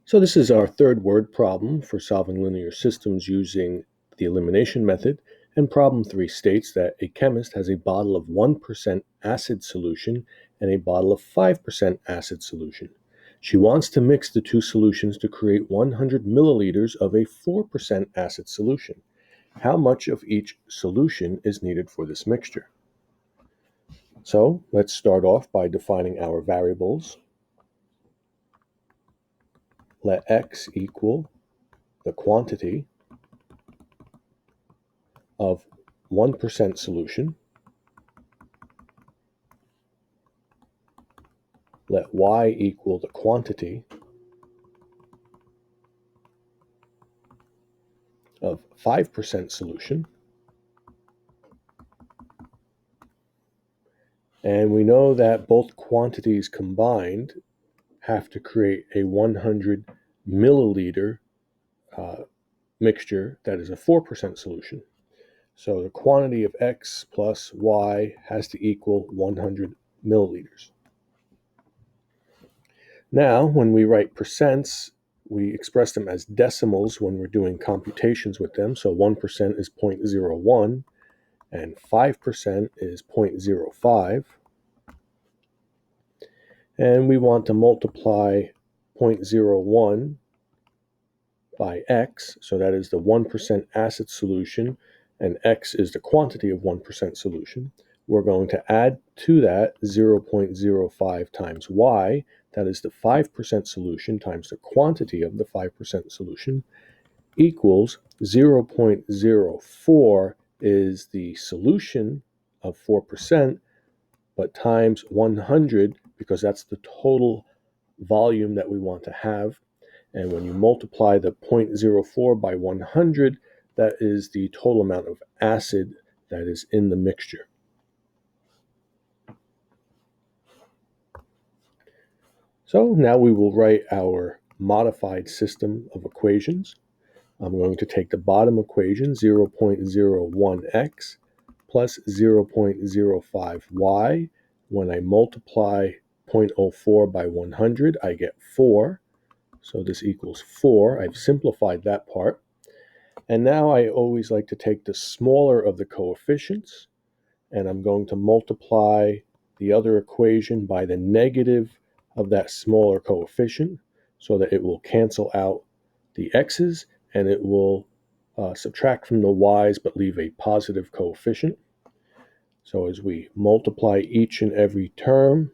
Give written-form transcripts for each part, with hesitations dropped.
So this is our third word problem for solving linear systems using the elimination method. And problem 3 states that a chemist has a bottle of 1% acid solution and a bottle of 5% acid solution. She wants to mix the two solutions to create 100 milliliters of a 4% acid solution. How much of each solution is needed for this mixture? So let's start off by defining our variables. Let x equal the quantity of 1% solution. Let y equal the quantity of 5% solution. And we know that both quantities combined have to create a 100 milliliter mixture that is a 4% solution. So the quantity of x plus y has to equal 100 milliliters. Now, when we write percents, we express them as decimals when we're doing computations with them. So 1% is 0.01 and 5% is 0.05. And we want to multiply 0.01 by x, so that is the 1% acid solution, and x is the quantity of 1% solution. We're going to add to that 0.05 times y, that is the 5% solution times the quantity of the 5% solution, equals 0.04 is the solution of 4%, but times 100, because that's the total volume that we want to have. And when you multiply the 0.04 by 100, that is the total amount of acid that is in the mixture. So now we will write our modified system of equations. I'm going to take the bottom equation, 0.01x plus 0.05y. When I multiply 0.04 by 100, I get 4. So this equals 4. I've simplified that part. And now I always like to take the smaller of the coefficients, and I'm going to multiply the other equation by the negative of that smaller coefficient so that it will cancel out the x's and it will subtract from the y's but leave a positive coefficient. So as we multiply each and every term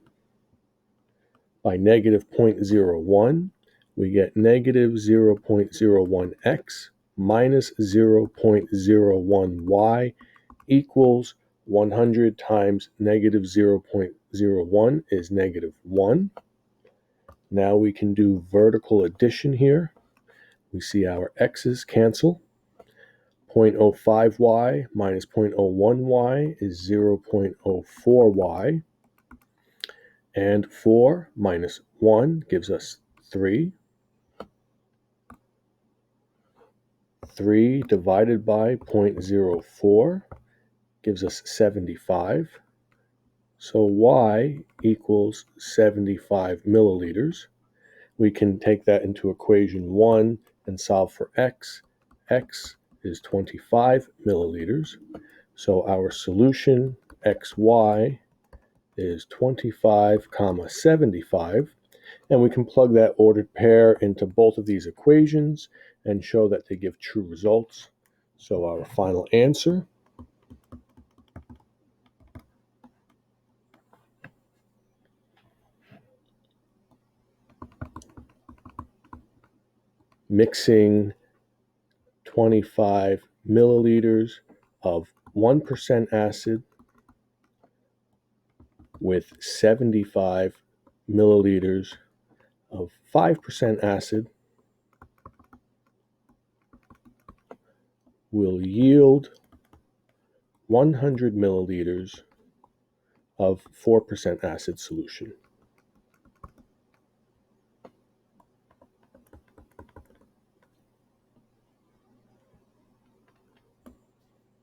by negative 0.01, we get negative 0.01x minus 0.01y equals 100 times negative 0.01 is negative 1. Now we can do vertical addition here. We see our x's cancel. 0.05y minus 0.01y is 0.04y. And 4 minus 1 gives us 3. 3 divided by 0.04 gives us 75. So y equals 75 milliliters. We can take that into equation 1 and solve for x. X is 25 milliliters. So our solution, xy, is 25, 75. And we can plug that ordered pair into both of these equations and show that they give true results. So our final answer mixing 25 milliliters of 1% acid with 75 milliliters of 5% acid will yield 100 milliliters of 4% acid solution.